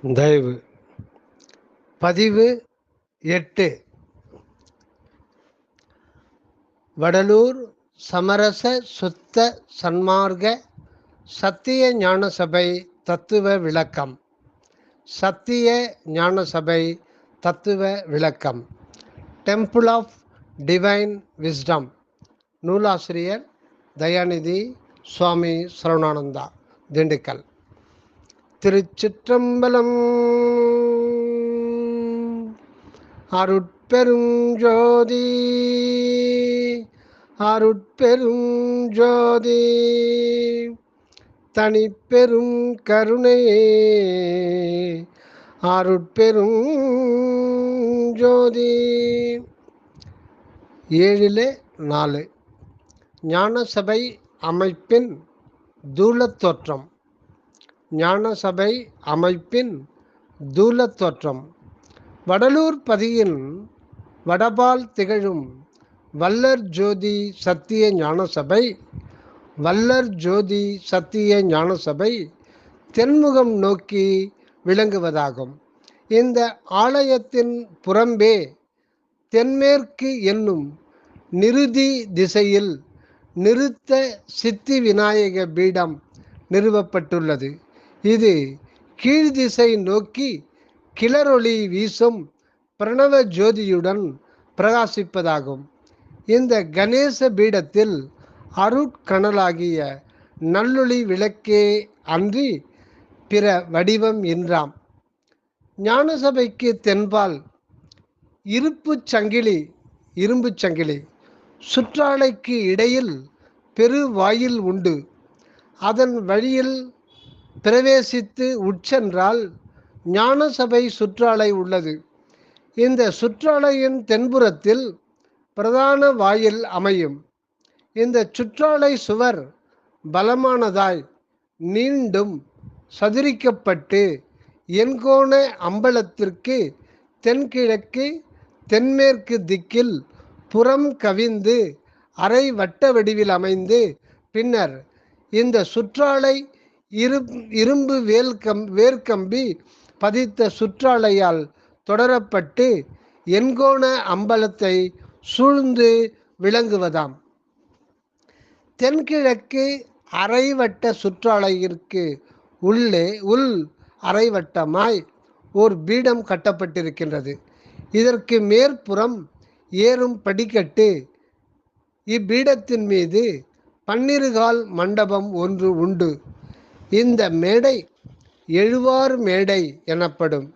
தயவு பதிவு 8 வடலூர் சமரச சுத்த சன்மார்க்க சத்திய ஞான சபை தத்துவ விளக்கம். சத்திய ஞான சபை தத்துவ விளக்கம். Temple of divine wisdom. நூலாசிரியர் தயாநிதி சுவாமி சரவணானந்தா, திண்டுக்கல். திருச்சிற்றம்பலம். அருட்பெரும் ஜோதி அருட்பெரும் ஜோதி தனிப்பெரும் கருணை அருட்பெரும் ஜோதி. 7-4 ஞானசபை அமைப்பின் தூலத் தோற்றம். ஞானசபை அமைப்பின் தூலத் தோற்றம். வடலூர் பதியின் வடபால் திகழும் வல்லர் ஜோதி சத்திய ஞானசபை. வல்லர் ஜோதி சத்திய ஞானசபை தென்முகம் நோக்கி விளங்குவதாகும். இந்த ஆலயத்தின் புறம்பே தென்மேற்கு என்னும் நிருதி திசையில் நிருத்த சித்தி விநாயக பீடம் நிறுவப்பட்டுள்ளது. இது கீழ்திசை நோக்கி கிளரொளி வீசும் பிரணவ ஜோதியுடன் பிரகாசிப்பதாகும். இந்த கணேச பீடத்தில் அருட்கணலாகிய நல்லொளி விளக்கே அன்றி பிற வடிவம் இன்றாம். ஞானசபைக்கு தென்பால் இரும்புச் சங்கிலி சுற்றாலைக்கு இடையில் பெருவாயில் உண்டு. அதன் வழியில் பிரவேசித்து உட்சென்றால் ஞானசபை சுற்றாலை உள்ளது. இந்த சுற்றாலையின் தென்புறத்தில் பிரதான வாயில் அமையும். இந்த சுற்றாலை சுவர் பலமானதாய் நீண்டும் சதுரிக்கப்பட்டு எண்கோண அம்பலத்திற்கு தென்கிழக்கு தென்மேற்கு திக்கில் புறம் கவிந்து அரை வட்ட வடிவில் அமைந்து பின்னர் இந்த சுற்றாலை இரும்பு வேர்க்கம்பி பதித்த சுற்றாலையால் தொடரப்பட்டு எண்கோண அம்பலத்தை சூழ்ந்து விளங்குவதாம். தென்கிழக்கு அரைவட்ட சுற்றாலையிற்கு உள் அரைவட்டமாய் ஓர் பீடம் கட்டப்பட்டிருக்கின்றது. இதற்கு மேற்புறம் ஏறும் படிக்கட்டு. இப்பீடத்தின் மீது 12 கால் மண்டபம் ஒன்று உண்டு. இந்த மேடை எழுவார் மேடை எனப்படும்.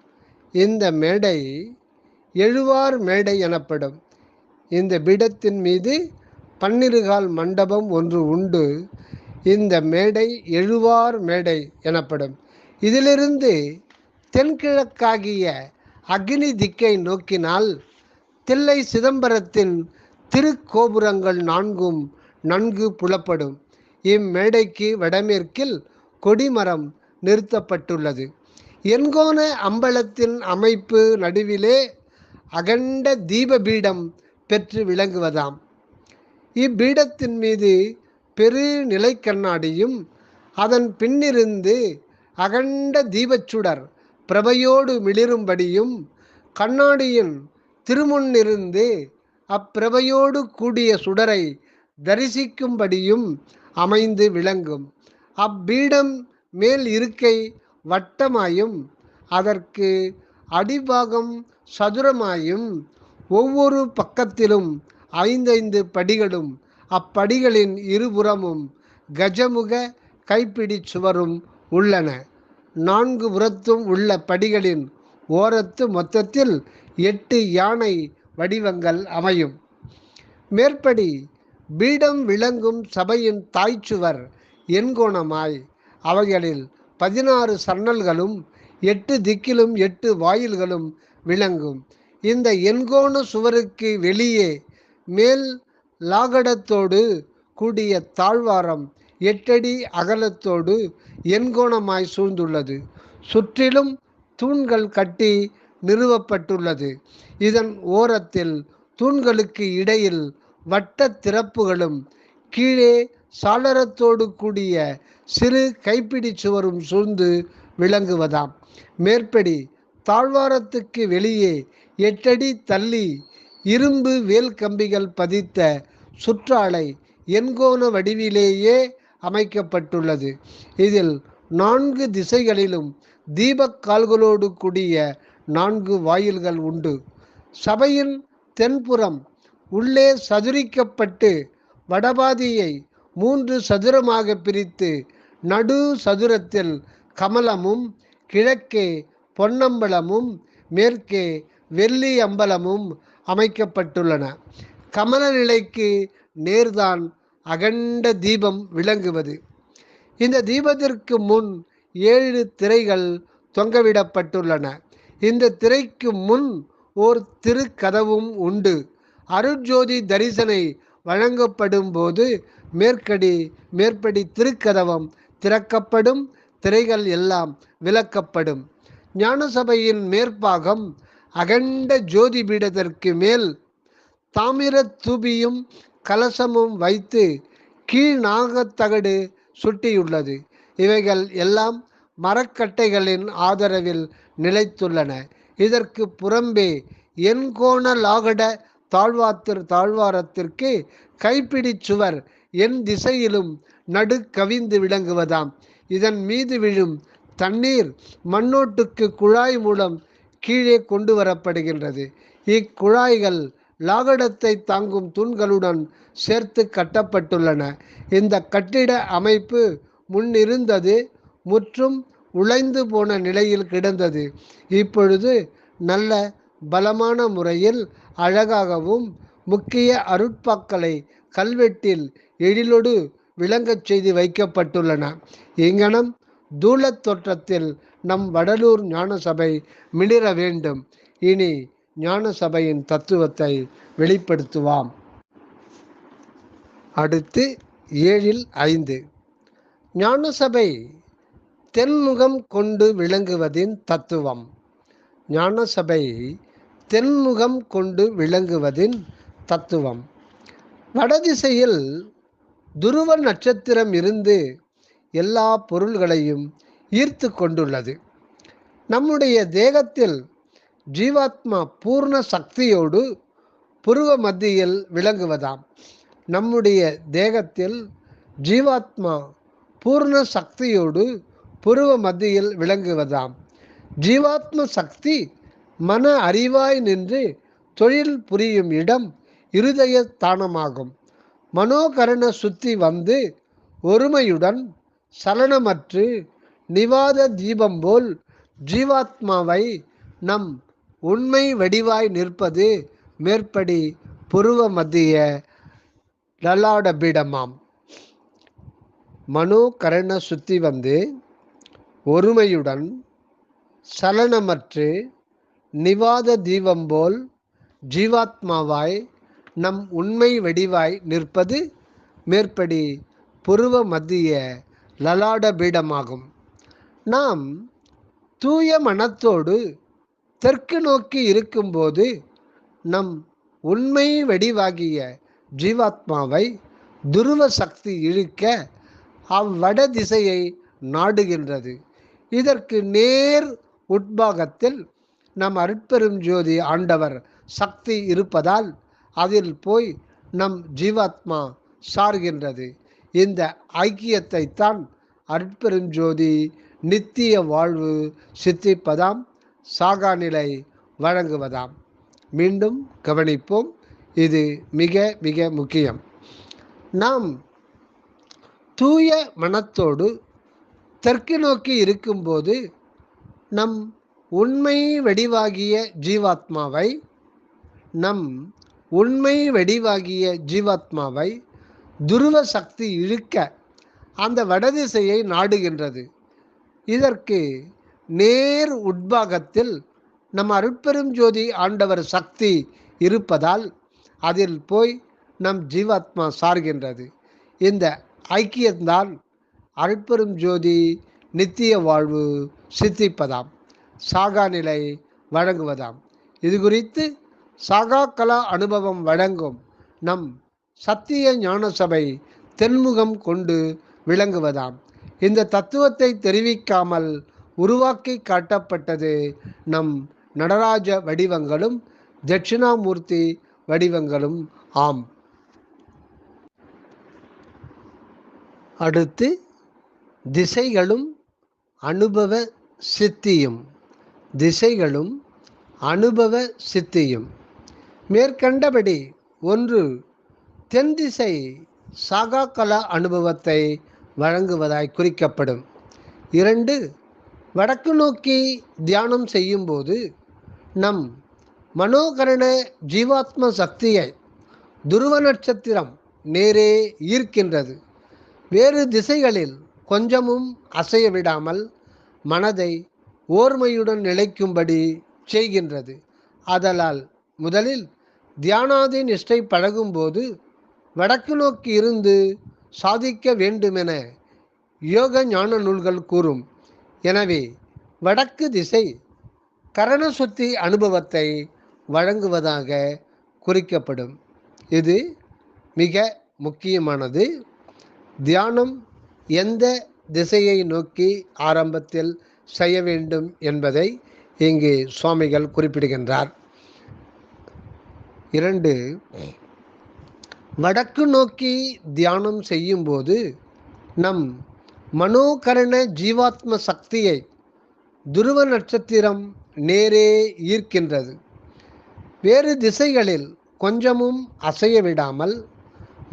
இந்த பீடத்தின் மீது 12 கால் மண்டபம் ஒன்று உண்டு. இந்த மேடை எழுவார் மேடை எனப்படும். இதிலிருந்து தென்கிழக்காகிய அக்னி திக்கை நோக்கினால் தில்லை சிதம்பரத்தின் திருக்கோபுரங்கள் 4 நன்கு புலப்படும். இம்மேடைக்கு வடமேற்கில் கொடிமரம் நிறுத்தப்பட்டுள்ளது. எண்கோண அம்பலத்தின் அமைப்பு நடுவிலே அகண்ட தீபபீடம் பெற்று விளங்குவதாம். இப்பீடத்தின் மீது பெரு நிலை கண்ணாடியும் அதன் பின்னிருந்து அகண்ட தீபச்சுடர் பிரபையோடு மிளிரும்படியும் கண்ணாடியின் திருமுன்னிருந்து அப்பிரபையோடு கூடிய சுடரை தரிசிக்கும்படியும் அமைந்து விளங்கும். அப்பீடம் மேல் இருக்கை வட்டமாயும் அதற்கு அடிபாகம் சதுரமாயும் ஒவ்வொரு பக்கத்திலும் 5 படிகளும் அப்படிகளின் இருபுறமும் கஜமுக கைப்பிடி சுவரும் உள்ளன. 4 புறத்தும் உள்ள படிகளின் ஓரத்து மொத்தத்தில் 8 யானை வடிவங்கள் அமையும். மேற்படி பீடம் விளங்கும் சபையின் தாய்ச்சுவர் எண்கோணமாய் அவைகளில் 16 சன்னல்களும் 8 திக்கிலும் 8 வாயில்களும் விளங்கும். இந்த எண்கோண சுவருக்கு வெளியே மேல் லாகடத்தோடு கூடிய தாழ்வாரம் 8 அடி அகலத்தோடு எண்கோணமாய் சூழ்ந்துள்ளது. சுற்றிலும் தூண்கள் கட்டி நிறுவப்பட்டுள்ளது. இதன் ஓரத்தில் தூண்களுக்கு இடையில் வட்ட திறப்புகளும் கீழே சாளரத்தோடு கூடிய சிறு கைப்பிடி சுவரும் சூழ்ந்து விளங்குவதாம். மேற்படி தாழ்வாரத்துக்கு வெளியே 8 அடி தள்ளி இரும்பு வேல் கம்பிகள் பதித்த சுற்றாலை எண்கோண வடிவிலேயே அமைக்கப்பட்டுள்ளது. இதில் 4 திசைகளிலும் தீபக்கால்களோடு கூடிய 4 வாயில்கள் உண்டு. சபையின் தென்புறம் உள்ளே சதுரிக்கப்பட்டு வடபாதியை 3 சதுரமாக பிரித்து நடு சதுரத்தில் கமலமும், கிழக்கே பொன்னம்பலமும், மேற்கே வெள்ளி அம்பலமும் அமைக்கப்பட்டுள்ளன. கமல நிலைக்கு நேர்தான் அகண்ட தீபம் விளங்குவது. இந்த தீபத்திற்கு முன் 7 திரைகள் தொங்கவிடப்பட்டுள்ளன. இந்த திரைக்கு முன் ஓர் திருக்கதவும் உண்டு. அருட்ஜோதி தரிசனை வழங்கப்படும் போது மேற்படி திருக்கதவம் திறக்கப்படும், திரைகள் எல்லாம் விலக்கப்படும். ஞானசபையின் மேற்பாகம் அகண்ட ஜோதி பீடத்திற்கு மேல் தாமிர தூபியும் கலசமும் வைத்து கீழ் நாகத்தகடு சுட்டியுள்ளது. இவைகள் எல்லாம் மரக்கட்டைகளின் ஆதரவில் நிலைத்துள்ளன. இதற்கு புறம்பே எண்கோண லாகட தாழ்வாரத்திற்கு கைப்பிடி சுவர் என் திசையிலும் நடு கவிந்து விளங்குவதாம். இதன் மீது விழும் தண்ணீர் மண்ணோட்டுக்கு குழாய் மூலம் கீழே கொண்டு வரப்படுகின்றது. இக்குழாய்கள் லாகடத்தை தாங்கும் தூண்களுடன் சேர்த்து கட்டப்பட்டுள்ளன. இந்த கட்டிட அமைப்பு முன்னிருந்தது முற்றும் உழைந்து போன நிலையில் கிடந்தது. இப்பொழுது நல்ல பலமான முறையில் அழகாகவும் முக்கிய அருட்பாக்களை கல்வெட்டில் எழிலோடு விளங்கச் செய்து வைக்கப்பட்டுள்ளன. இங்கனம் தூளத் தோற்றத்தில் நம் வடலூர் ஞானசபை மிளிர வேண்டும். இனி ஞானசபையின் தத்துவத்தை வெளிப்படுத்துவாம். அடுத்து 7-5 ஞானசபை தென்முகம் கொண்டு விளங்குவதின் தத்துவம். ஞானசபை தென்முகம் கொண்டு விளங்குவதின் தத்துவம். வடதிசையில் துருவ நட்சத்திரம் இருந்து எல்லா பொருள்களையும் ஈர்த்து கொண்டுள்ளது. நம்முடைய தேகத்தில் ஜீவாத்மா பூர்ண சக்தியோடு புருவ மத்தியில் விளங்குவதாம். நம்முடைய தேகத்தில் ஜீவாத்மா பூர்ண சக்தியோடு புருவ மத்தியில் விளங்குவதாம். ஜீவாத்ம சக்தி மன அறிவாய் நின்று தொழில் புரியும் இடம் இருதய ஸ்தானமாகும். மனோகரண சுத்தி வந்து ஒருமையுடன் சலனமற்று நிவாத தீபம் போல் ஜீவாத்மாவை நம் உண்மை வடிவாய் நிற்பது மேற்படி புருவ மத்திய லலாட பீடமாம். மனோகரண சுத்தி வந்து ஒருமையுடன் சலனமற்று நிவாத தீபம் போல் ஜீவாத்மாவாய் நம் உண்மை வடிவாய் நிற்பது மேற்படி புருவ மத்திய லலாட பீடமாகும். நாம் தூய மனத்தோடு தெற்கு நோக்கி இருக்கும்போது நம் உண்மை வடிவாகிய ஜீவாத்மாவை துருவ சக்தி இழுக்க அவ்வட திசையை நாடுகின்றது. இதற்கு நேர் உட்பாகத்தில் நம் அருட்பெரும் ஜோதி ஆண்டவர் சக்தி இருப்பதால் அதில் போய் நம் ஜீவாத்மா சார்கின்றது. இந்த ஐக்கியத்தைத்தான் அருட்பெரும் ஜோதி நித்திய வாழ்வு சித்திப்பதாம், சாகா நிலை வழங்குவதாம். மீண்டும் கவனிப்போம். இது மிக மிக முக்கியம். நாம் தூய மனத்தோடு தெற்கு நோக்கி இருக்கும்போது நம் உண்மை வடிவாகிய ஜீவாத்மாவை துருவ சக்தி இழுக்க அந்த வடதிசையை நாடுகின்றது. இதற்கு நேர் உட்பாகத்தில் நம் அருட்பெரும் ஜோதி ஆண்டவர் சக்தி இருப்பதால் அதில் போய் நம் ஜீவாத்மா சார்கின்றது. இந்த ஐக்கியம்தான் அருட்பெரும் ஜோதி நித்திய வாழ்வு சித்திப்பதாம், சாகா நிலை வழங்குவதாம். இது குறித்து சாகா கலா அனுபவம் வழங்கும் நம் சத்திய ஞான சபை தென்முகம் கொண்டு விளங்குவதாம். இந்த தத்துவத்தை தெரிவிக்காமல் உருவாக்கி காட்டப்பட்டது நம் நடராஜ வடிவங்களும் தட்சிணாமூர்த்தி வடிவங்களும் ஆம். அடுத்து திசைகளும் அனுபவ சித்தியும். திசைகளும் அனுபவ சித்தியும். மேற்கண்டபடி 1 தென் திசை சாகாகல அனுபவத்தை வழங்குவதாய் குறிக்கப்படும். 2 வடக்கு நோக்கி தியானம் செய்யும்போது நம் மனோகரண ஜீவாத்ம சக்தியை துருவ நட்சத்திரம் நேரே ஈர்க்கின்றது. வேறு திசைகளில் கொஞ்சமும் அசைய விடாமல் மனதை ஓர்மையுடன் நிலைக்கும்படி செய்கின்றது. ஆதலால் முதலில் தியானாதி நிஷ்டை பழகும்போது வடக்கு நோக்கி இருந்து சாதிக்க வேண்டுமென யோக ஞான நூல்கள் கூறும். எனவே வடக்கு திசை கரண சுத்தி அனுபவத்தை வழங்குவதாக குறிக்கப்படும். இது மிக முக்கியமானது. தியானம் எந்த திசையை நோக்கி ஆரம்பத்தில் செய்ய வேண்டும் என்பதை இங்கு சுவாமிகள் குறிப்பிடுகின்றார். 2 வடக்கு நோக்கி தியானம் செய்யும்போது நம் மனோகரண ஜீவாத்ம சக்தியை துருவ நட்சத்திரம் நேரே ஈர்க்கின்றது. வேறு திசைகளில் கொஞ்சமும் அசைய விடாமல்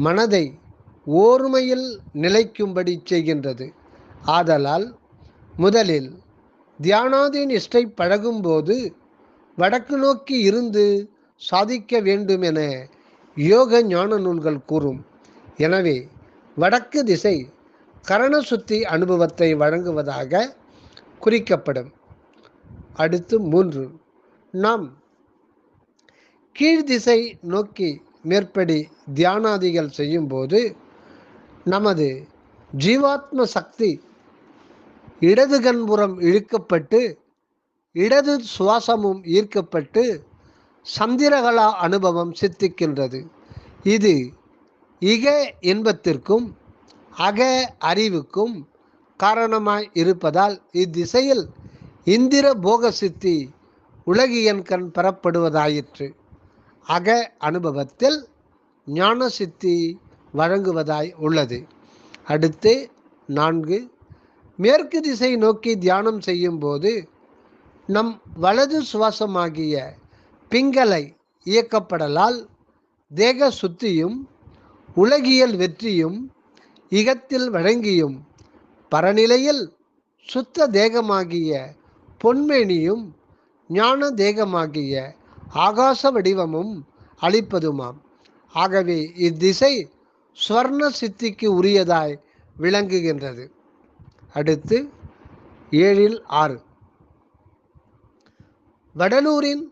மனதை ஓர்மையில் நிலைக்கும்படி செய்கின்றது. ஆதலால் முதலில் தியானாதி நிஷ்டை பழகும்போது வடக்கு நோக்கி இருந்து சாதிக்க வேண்டும் என யோக ஞான நூல்கள் கூறும். எனவே வடக்கு திசை கரண சுத்தி அனுபவத்தை வழங்குவதாக குறிக்கப்படும். அடுத்து 3 நாம் கீழ்திசை நோக்கி மேற்படி தியானாதிகள் செய்யும்போது நமது ஜீவாத்ம சக்தி இடது கண்புறம் இழுக்கப்பட்டு இடது சுவாசமும் ஈர்க்கப்பட்டு சந்திரகலா அனுபவம் சித்திக்கின்றது. இது இக இன்பத்திற்கும் அக அறிவுக்கும் காரணமாய் இருப்பதால் இத்திசையில் இந்திர போக சித்தி உலகியன் கண் பெறப்படுவதாயிற்று. அக அனுபவத்தில் ஞான சித்தி வழங்குவதாய் உள்ளது. அடுத்து 4 மேற்கு திசை நோக்கி தியானம் செய்யும்போது நம் வலது சுவாசமாகிய பிங்களை இயக்கப்படலால் தேக சுத்தியும் உலகியல் வெற்றியும் இகத்தில் வழங்கியும் பரநிலையில் சுத்த தேகமாகிய பொன்மேனியும் ஞான தேகமாகிய ஆகாச வடிவமும் அளிப்பதுமாம். ஆகவே இத்திசை ஸ்வர்ண சித்திக்கு உரியதாய் விளங்குகின்றது. அடுத்து 7-6 வடலூரின்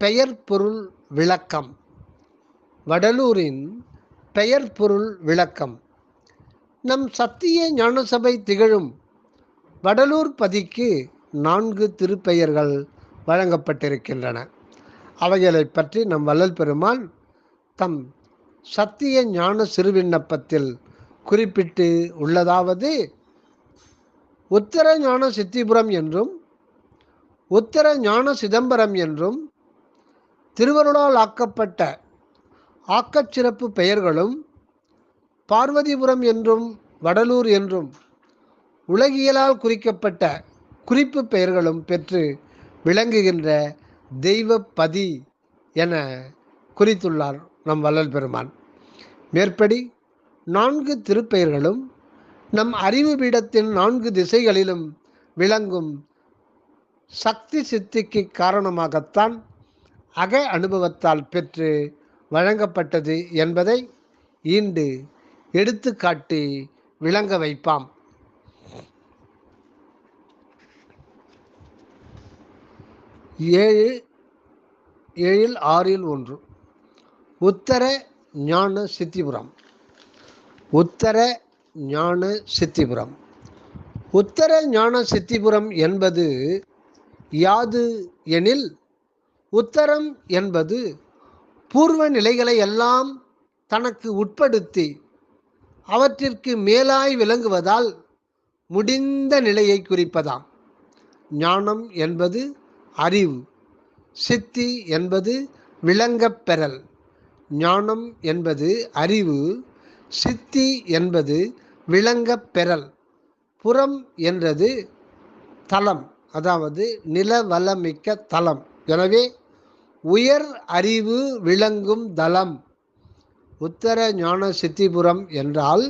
பெயர் பொருள் விளக்கம். வடலூரின் பெயர் பொருள் விளக்கம். நம் சத்திய ஞானசபை திகழும் வடலூர் பதிக்கு 4 திருப்பெயர்கள் வழங்கப்பட்டிருக்கின்றன. அவைகளை பற்றி நம் வள்ளல் பெருமான் தம் சத்திய ஞான சிறுவிண்ணப்பத்தில் குறிப்பிட்டு உள்ளதாவது: உத்தர ஞான சித்திபுரம் என்றும் உத்தர ஞான சிதம்பரம் என்றும் திருவருளால் ஆக்கப்பட்ட ஆக்கச்சிறப்பு பெயர்களும் பார்வதிபுரம் என்றும் வடலூர் என்றும் உலகியலால் குறிக்கப்பட்ட குறிப்பு பெயர்களும் பெற்று விளங்குகின்ற தெய்வப்பதி என குறித்துள்ளார் நம் வள்ளல் பெருமான். மேற்படி 4 திருப்பெயர்களும் நம் அறிவு பீடத்தின் 4 திசைகளிலும் விளங்கும் சக்தி சித்திக்கு காரணமாகத்தான் அக அனுபவத்தால் பெற்று வழங்கப்பட்டது என்பதை ஈண்டு எடுத்து காட்டி விளங்க வைப்பாம். 7-6 உத்தர ஞான சித்திபுரம். உத்தர ஞான சித்திபுரம். உத்தர ஞான சித்திபுரம் என்பது யாது எனில், உத்தரம் என்பது பூர்வ நிலைகளை எல்லாம் தனக்கு உட்படுத்தி அவற்றிற்கு மேலாய் விளங்குவதால் முடிந்த நிலையை குறிப்பதாம். ஞானம் என்பது அறிவு, சித்தி என்பது விளங்கப் பெறல். ஞானம் என்பது அறிவு, சித்தி என்பது விளங்கப் பெறல். புறம் என்றது தலம், அதாவது நிலவளமிக்க தலம். எனவே உயர் அறிவு விளங்கும் தலம். உத்தர ஞான சித்திபுரம் என்றால்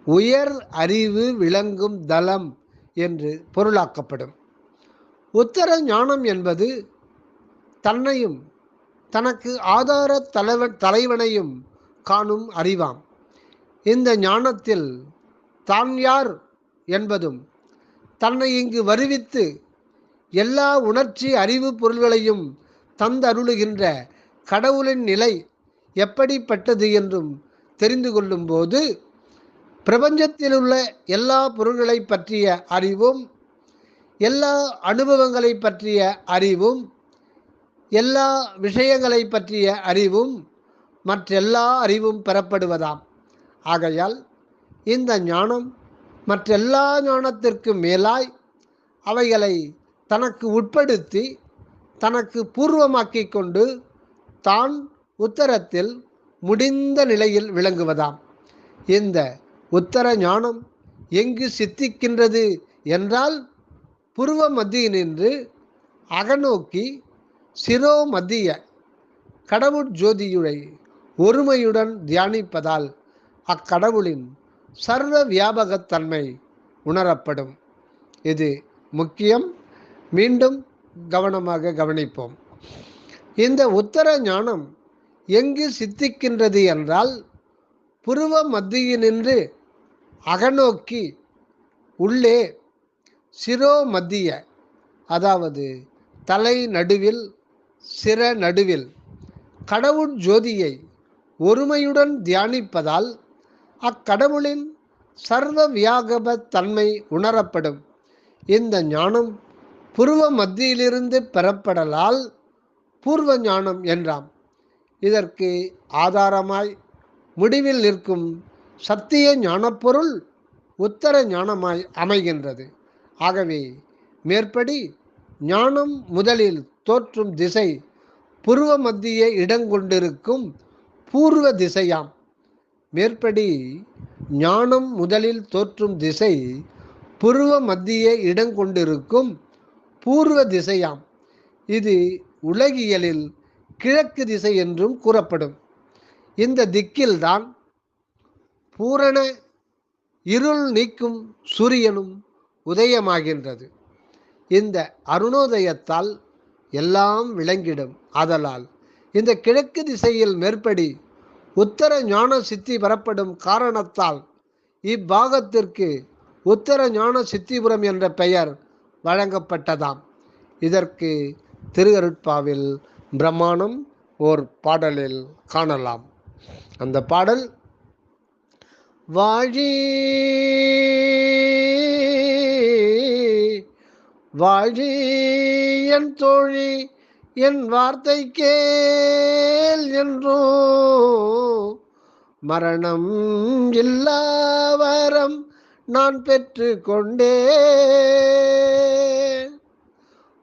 உயர் அறிவு விளங்கும் தலம் என்று பொருளாக்கப்படும். உத்தர ஞானம் என்பது தன்னையும் தனக்கு ஆதார தலைவனையும் காணும் அறிவாம். இந்த ஞானத்தில் தான் யார் என்பதும் தன்னை இங்கு வருவித்து எல்லா உணர்ச்சி அறிவு பொருள்களையும் தந்தருளுகின்ற கடவுளின் நிலை எப்படிப்பட்டது என்றும் தெரிந்து கொள்ளும் போது பிரபஞ்சத்தில் உள்ள எல்லா பொருள்களை பற்றிய அறிவும், எல்லா அனுபவங்களை பற்றிய அறிவும், எல்லா விஷயங்களை பற்றிய அறிவும் மற்றெல்லா அறிவும் பெறப்படுவதாம். ஆகையால் இந்த ஞானம் மற்றெல்லா ஞானத்திற்கு மேலாய் அவைகளை தனக்கு உட்படுத்தி தனக்கு பூர்வமாக்கி கொண்டு தான் உத்தரத்தில் முடிந்த நிலையில் விளங்குவதாம். இந்த உத்தர ஞானம் எங்கு சித்திக்கின்றது என்றால் புருவ மத்தியினின்று அகநோக்கி சிரோ மத்திய கடவுட்ஜோதியுடைய ஒருமையுடன் தியானிப்பதால் அக்கடவுளின் சர்வ வியாபகத்தன்மை உணரப்படும். இது முக்கியம். மீண்டும் கவனமாக கவனிப்போம். இந்த உத்தர ஞானம் எங்கு சித்திக்கின்றது என்றால் புருவ மத்தியினின்று அகநோக்கி உள்ளே சிரோ மத்திய, அதாவது தலை நடுவில் சிர நடுவில் கடவுட்ஜோதியை ஒருமையுடன் தியானிப்பதால் அக்கடவுளின் சர்வ வியாபக தன்மை உணரப்படும். இந்த ஞானம் புருவ மத்தியிலிருந்து பெறப்படலால் பூர்வ ஞானம் என்றாம். இதற்கு ஆதாரமாய் முடிவில் நிற்கும் சத்திய ஞானப்பொருள் உத்தர ஞானமாய் அமைகின்றது. ஆகவே மேற்படி ஞானம் முதலில் தோற்றும் திசை புருவ மத்திய இடங்கொண்டிருக்கும் பூர்வ திசையாம். மேற்படி ஞானம் முதலில் தோற்றும் திசை புருவ மத்திய இடங்கொண்டிருக்கும் பூர்வ திசையாம். இது உலகியலில் கிழக்கு திசை என்றும் கூறப்படும். இந்த திக்கில்தான் பூரண இருள் நீக்கும் சூரியனும் உதயமாகின்றது. இந்த அருணோதயத்தால் எல்லாம் விளங்கிடும். ஆதலால் இந்த கிழக்கு திசையில் மேற்படி உத்தர ஞான சித்தி பெறப்படும் காரணத்தால் இப்பாகத்திற்கு உத்தர ஞான சித்திபுரம் என்ற பெயர் வழங்கப்பட்டதாம். இதற்கு திருஅருட்பாவில் பிரமாணம் ஓர் பாடலில் காணலாம். அந்த பாடல்: வாழி வாழி என் தோழி என் வார்த்தை கேள் என்றோ, மரணம் இல்லா வரம் நான் பெற்று கொண்டேன்.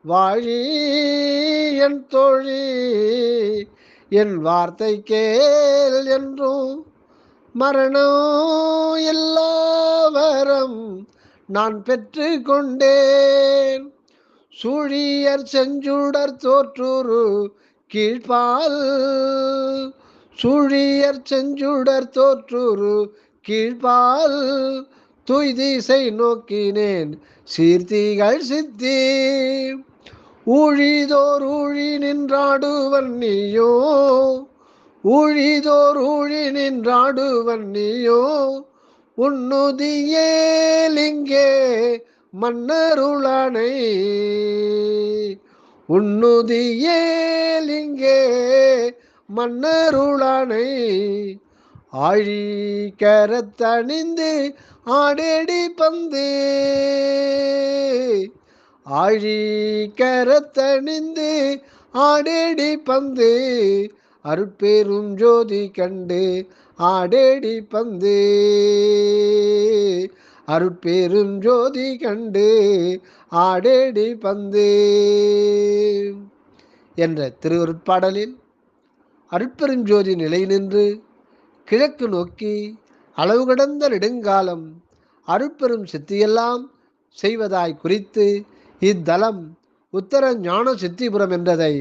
வாழி என் தோழி என் வார்த்தை கேள் என்றும், மரணம் இல்லா வரம் நான் பெற்று கொண்டேன். சூழியர் செஞ்சுடர் தோற்றுரு கீழ்பால், சூழியர் செஞ்சுடர் தோற்றுரு கீழ்பால், துய்திசை நோக்கினேன் சீர்த்திகள் சித்தி. ஊழிதோர் ஊழி நின்றாடுவன் நீயோ, ஊழிதோர் ஊழி நின்றாடுவன் நீயோ, உன்னுதியேலிங்கே மன்னருளானை, உன்னுதியேலிங்கே மன்னருளானை. ஆழி கரத்தணிந்து ஆடேடி பந்து, ஆழி கரத்தணிந்து ஆடேடி பந்து, அருட்பெரும் ஜோதி கண்டு ஆடேடி பந்து, அருட்பெருஞ்சோதி கண்டு ஆடேடி பந்து என்ற திருவருட்பாடலில் அருட்பெருஞ்சோதி நிலை நின்று கிழக்கு நோக்கி அளவு கடந்த நெடுங்காலம் அருட்பெரும் சித்தியெல்லாம் செய்வதாய் குறித்து இத்தலம் உத்தர ஞான சித்திபுரம் என்றதை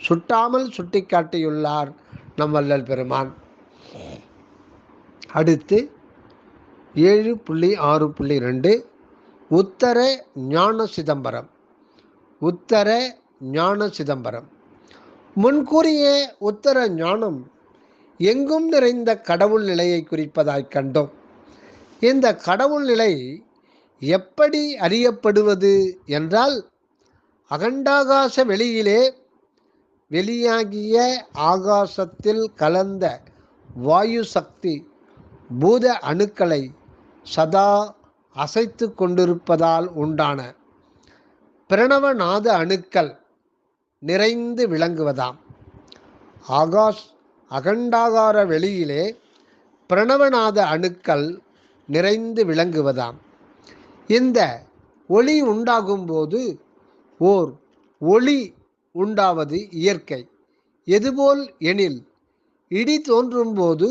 சுட்டாமல் சுட்டிக்காட்டியுள்ளார் நம் வள்ளல் பெருமான். அடுத்து 7.6.2 உத்தர ஞான சிதம்பரம். உத்தர ஞான சிதம்பரம் முன்கூறிய உத்தர ஞானம் எங்கும் நிறைந்த கடவுள் நிலையை குறிப்பதாய் கண்டோம். இந்த கடவுள் நிலை எப்படி அறியப்படுவது என்றால், அகண்டாகாச வெளியிலே வெளியாகிய ஆகாசத்தில் கலந்த வாயு சக்தி பூத அணுக்களை சதா அசைத்து கொண்டிருப்பதால் உண்டான பிரணவநாத அணுக்கள் நிறைந்து விளங்குவதாம். அகண்டாகார வெளியிலே பிரணவநாத அணுக்கள் நிறைந்து விளங்குவதாம். இந்த ஒளி உண்டாகும்போது ஓர் ஒளி உண்டாவது இயற்கை. எதுபோல் எனில், இடி தோன்றும்போது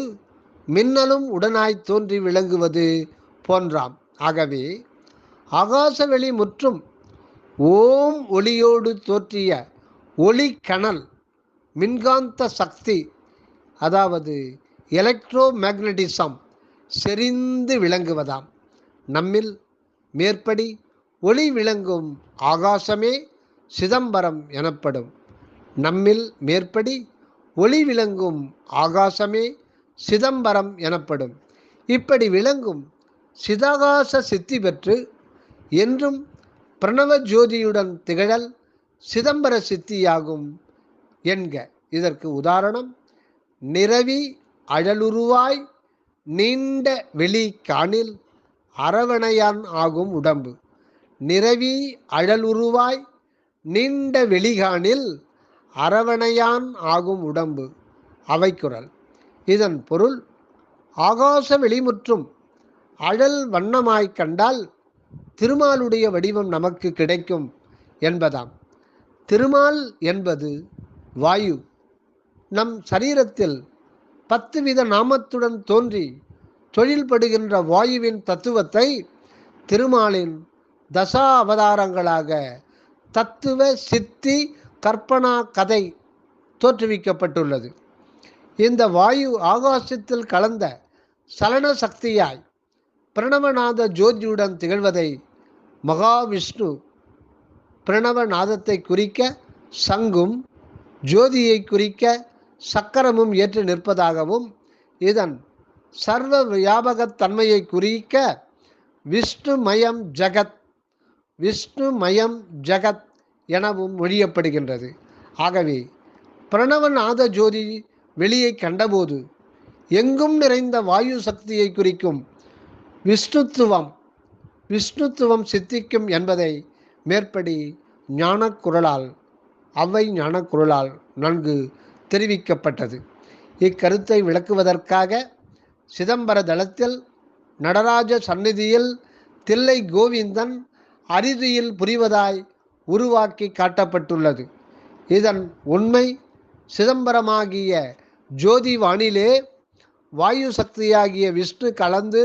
மின்னலும் உடனாய் தோன்றி விளங்குவது போன்றாம். ஆகவே ஆகாசவெளி முற்றும் ஓம் ஒளியோடு தோற்றிய ஒளி கணல் மின்காந்த சக்தி, அதாவது எலக்ட்ரோ மேக்னட்டிசம் செறிந்து விளங்குவதாம். நம்மில் மேற்படி ஒளி விளங்கும் ஆகாசமே சிதம்பரம் எனப்படும். நம்மில் மேற்படி ஒளி விளங்கும் ஆகாசமே சிதம்பரம் எனப்படும். இப்படி விளங்கும் சிதாகாச சித்தி பெற்று என்றும் பிரணவ ஜோதியுடன் திகழல் சிதம்பர சித்தியாகும் என்க. இதற்கு உதாரணம், நிரவி அழலுருவாய் நீண்ட வெளி காணில் அரவணையான் ஆகும் உடம்பு. நிரவி அழலுருவாய் நீண்ட வெளிகாணில் அரவணையான் ஆகும் உடம்பு. அவைக்குறள். இதன் பொருள், ஆகாச வெளிமுற்றும் அழல் வண்ணமாய் கண்டால் திருமாலுடைய வடிவம் நமக்கு கிடைக்கும் என்பதாம். திருமால் என்பது வாயு. நம் சரீரத்தில் 10 வித நாமத்துடன் தோன்றி தொழில்படுகின்ற வாயுவின் தத்துவத்தை திருமாலின் தசா அவதாரங்களாக தத்துவ சித்தி கற்பனா கதை தோற்றுவிக்கப்பட்டுள்ளது. இந்த வாயு ஆகாசத்தில் கலந்த சலன சக்தியாய் பிரணவநாத ஜோதியுடன் திகழ்வதை மகாவிஷ்ணு பிரணவநாதத்தை குறிக்க சங்கும் ஜோதியை குறிக்க சக்கரமும் ஏற்று நிற்பதாகவும், இதன் சர்வ வியாபகத்தன்மையை குறிக்க விஷ்ணுமயம் ஜகத் விஷ்ணுமயம் ஜகத் எனவும் மொழியப்படுகின்றது. ஆகவே பிரணவநாத ஜோதி வெளியை கண்டபோது எங்கும் நிறைந்த வாயு சக்தியை குறிக்கும் விஷ்ணுத்துவம் சித்திக்கும் என்பதை மேற்படி ஞானக்குரலால் அவ்வை ஞானக்குரலால் நன்கு தெரிவிக்கப்பட்டது. இக்கருத்தை விளக்குவதற்காக சிதம்பர தலத்தில் நடராஜ சந்நிதியில் தில்லை கோவிந்தன் அரிதியில் புரிவதாய் உருவாக்கி காட்டப்பட்டுள்ளது. இதன் உண்மை, சிதம்பரமாகிய ஜோதி வானிலே வாயு சக்தியாகிய விஷ்ணு கலந்து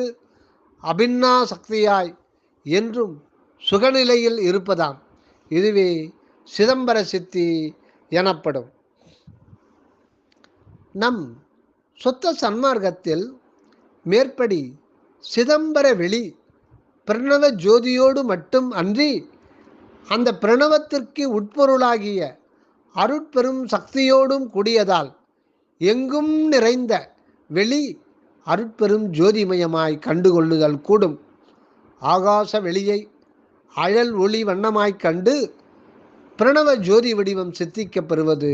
அபின்னா சக்தியாய் என்றும் சுகநிலையில் இருப்பதாம். இதுவே சிதம்பர சித்தி எனப்படும். நம் சொத்த சன்மார்க்கத்தில் மேற்படி சிதம்பர வெளி பிரணவ ஜோதியோடு மட்டும் அன்றி, அந்த பிரணவத்திற்கு உட்பொருளாகிய அருட்பெரும் சக்தியோடும் கூடியதால் எங்கும் நிறைந்த வெளி அருட்பெரும் ஜோதிமயமாய் கண்டுகொள்ளுதல் கூடும். ஆகாச வெளியை அழல் ஒளி வண்ணமாய்க் கண்டு பிரணவ ஜோதி வடிவம் சித்திக்கப் பெறுவது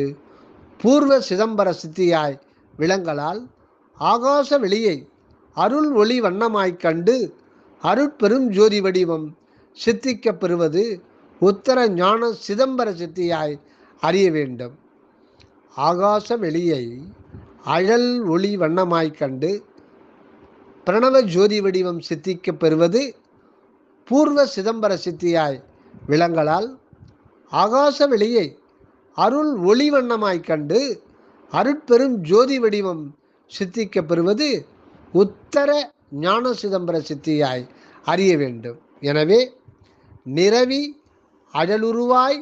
பூர்வ சிதம்பர சித்தியாய் விளங்கலால், ஆகாச வெளியை அருள் ஒளி வண்ணமாய்க் கண்டு அருட்பெரும் ஜோதி வடிவம் சித்திக்கப் பெறுவது உத்தர ஞான சிதம்பர சித்தியாய் அறிய வேண்டும். ஆகாச வெளியை அழல் ஒளி வண்ணமாய்க் கண்டு பிரணவ ஜோதி வடிவம் சித்திக்கப் பெறுவது பூர்வ சிதம்பர சித்தியாய் விளங்கலால் ஆகாச வெளியை அருள் ஒளி வண்ணமாய் கண்டு அருட்பெரும் ஜோதி வடிவம் சித்திக்கப் பெறுவது உத்தர ஞான சிதம்பர சித்தியாய் அறிய வேண்டும். எனவே நிரவி அழலுருவாய்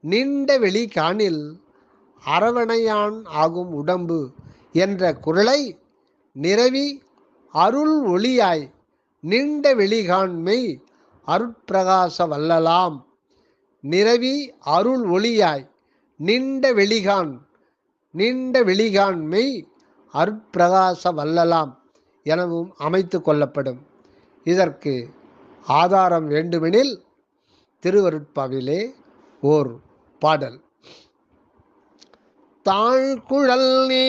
நீண்ட வெளி காணில் அரவணையான் ஆகும் உடம்பு என்ற குறளை நிரவி அருள் ஒளியாய் நீண்ட வெளிகாண்மை அருட்பிரகாச வல்லலாம். நிரவி அருள் ஒளியாய் நீண்ட வெளிகாண்மை அருட்பிரகாச வல்லலாம் எனவும் அமைத்து கொள்ளப்படும். இதற்கு ஆதாரம் வேண்டுமெனில் திருவருட்பாவிலே ஓர் பாடல். தாழ்குழல் நீ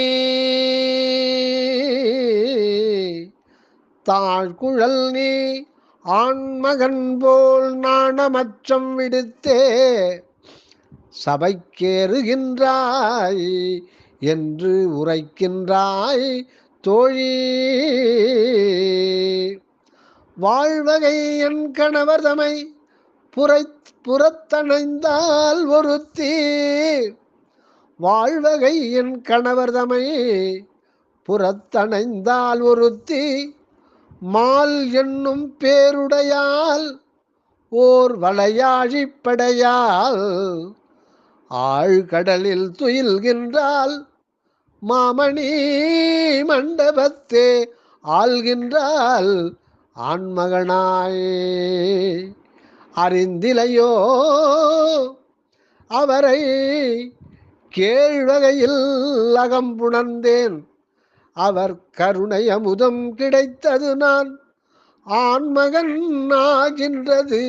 ஆண்மகன் போல் நாணமற்றம் விடுத்தே சபைக்கேறுகின்றாய் என்று உரைக்கின்றாய் தோழி. வாழ்வகை என் கணவர் தமை புறத்தணைந்தால் ஒருத்தி. வாழ்வகை என் கணவர் தமை புறத்தணைந்தால் ஒருத்தி. மால் என்னும் பேருடையால் ஓர் வளையாழிப்படையால் ஆழ்கடலில் துயில்கின்றால் மாமணி மண்டபத்தே ஆள்கின்றால் ஆண்மகனாய். அறிந்திலையோ அவரை கேழ்வகையில் அகம்புணர்ந்தேன். அவர் கருணை அமுதம் கிடைத்தது நான் ஆண்மகன் ஆகின்றது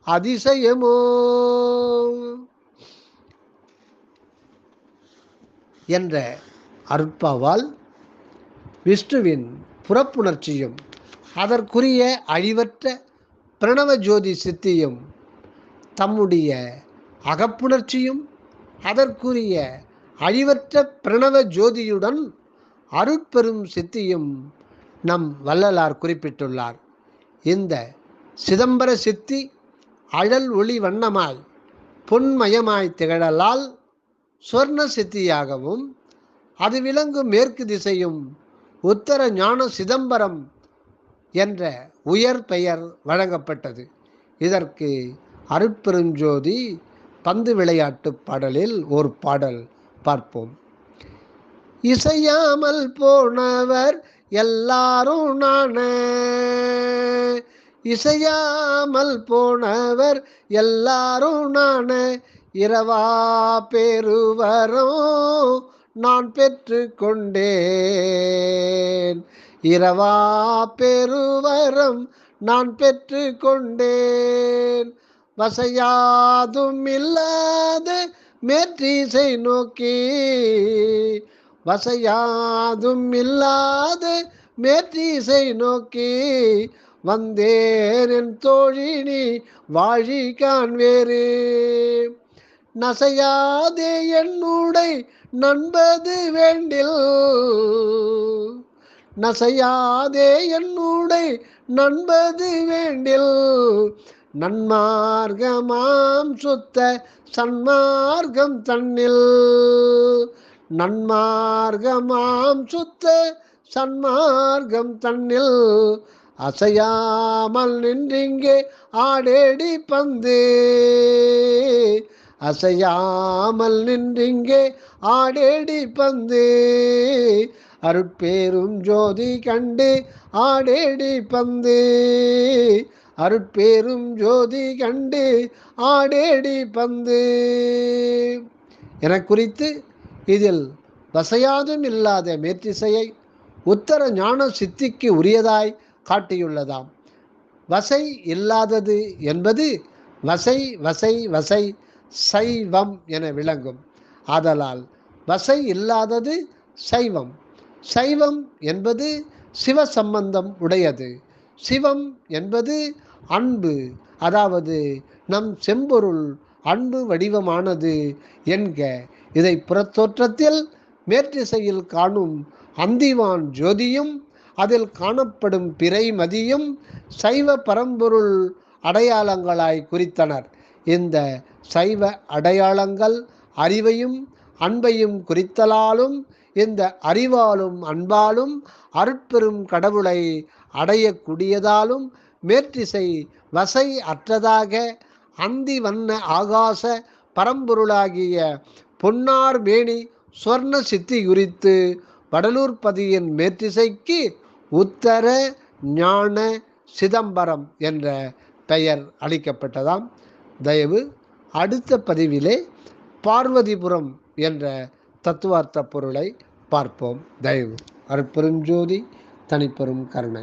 அதிசயமோ என்ற அருட்பாவால் விஷ்ணுவின் புறப்புணர்ச்சியும் அதற்குரிய அழிவற்ற பிரணவ ஜோதி சித்தியும் தம்முடைய அகப்புணர்ச்சியும் அதற்குரிய அழிவற்ற பிரணவ ஜோதியுடன் அருட்பெரும் சித்தியும் நம் வள்ளலார் குறிப்பிட்டுள்ளார். இந்த சிதம்பர சித்தி அழல் ஒளி வண்ணமாய் பொன்மயமாய் திகழலால் சொர்ண சித்தியாகவும் அது விளங்கும் மேற்கு திசையும் உத்தர ஞான சிதம்பரம் என்ற உயர் பெயர் வழங்கப்பட்டது. இதற்கு அருட்பெருஞ்சோதி பந்து விளையாட்டு பாடலில் ஒரு பாடல் பார்ப்போம். இசையாமல் போனவர் எல்லாரும் நான. இசையாமல் போனவர் எல்லாரும் நான. இரவா பெருவரும் நான் பெற்று கொண்டேன். இரவா பெருவரம் நான் பெற்று கொண்டேன். வசையாதும் இல்லாத மேற்றிசை நோக்கி. வசையாதும் இல்லாத மேற்றிசை நோக்கி வந்தேன் என் தோழினி வாழி காண்வேறு. நசையாதே என்னுடை நண்பது வேண்டில். நசையாதே என்னுடை நண்பது வேண்டில். நன்மார்க்கமாம் சுத்த சன்மார்க்கம் தன்னில். நன்மார்க்கமாம் சுத்த சன்மார்க்கம் தன்னில் அசையாமல் நின்றிங்கே ஆடேடி பந்து. அசையாமல் நின்றிங்கே ஆடேடி பந்து. அருட்பேரும் ஜோதி கண்டு ஆடேடி பந்து. அருட்பேரும் ஜோதி கண்டு ஆடேடி பந்து என குறித்து இதில் வசையாதும் இல்லாத மேற்றிசையை உத்தர ஞான சித்திக்கு உரியதாய் காட்டியுள்ளதாம். வசை இல்லாதது என்பது வசை வசை வசை சைவம் என விளங்கும். ஆதலால் வசை இல்லாதது சைவம். சைவம் என்பது சிவ சம்பந்தம் உடையது. சிவம் என்பது அன்பு, அதாவது நம் செம்பொருள் அன்பு வடிவமானது என்க. இதை புறத்தோற்றத்தில் மேற்றிசையில் காணும் அந்திவான் ஜோதியும் அதில் காணப்படும் பிறை மதியும் சைவ பரம்பொருள் அடையாளங்களாய் குறித்தனர். இந்த சைவ அடையாளங்கள் அறிவையும் அன்பையும் குறித்தலாலும் இந்த அறிவாலும் அன்பாலும் அருட்பெரும் கடவுளை அடையக்கூடியதாலும் மேற்றிசை வசை அற்றதாக அந்தி வண்ண ஆகாச பரம்பொருளாகிய பொன்னார் மேனி சுவர்ண சித்தி குறித்து வடலூர்பதியின் மேற்றிசைக்கு உத்தர ஞான சிதம்பரம் என்ற பெயர் அளிக்கப்பட்டதாம். தயவு அடுத்த பதிவிலே பார்வதிபுரம் என்ற தத்துவார்த்த பொருளை பார்ப்போம். தயவு. அருட்பெருஞ்சோதி தனிப்பெரும் கருணை.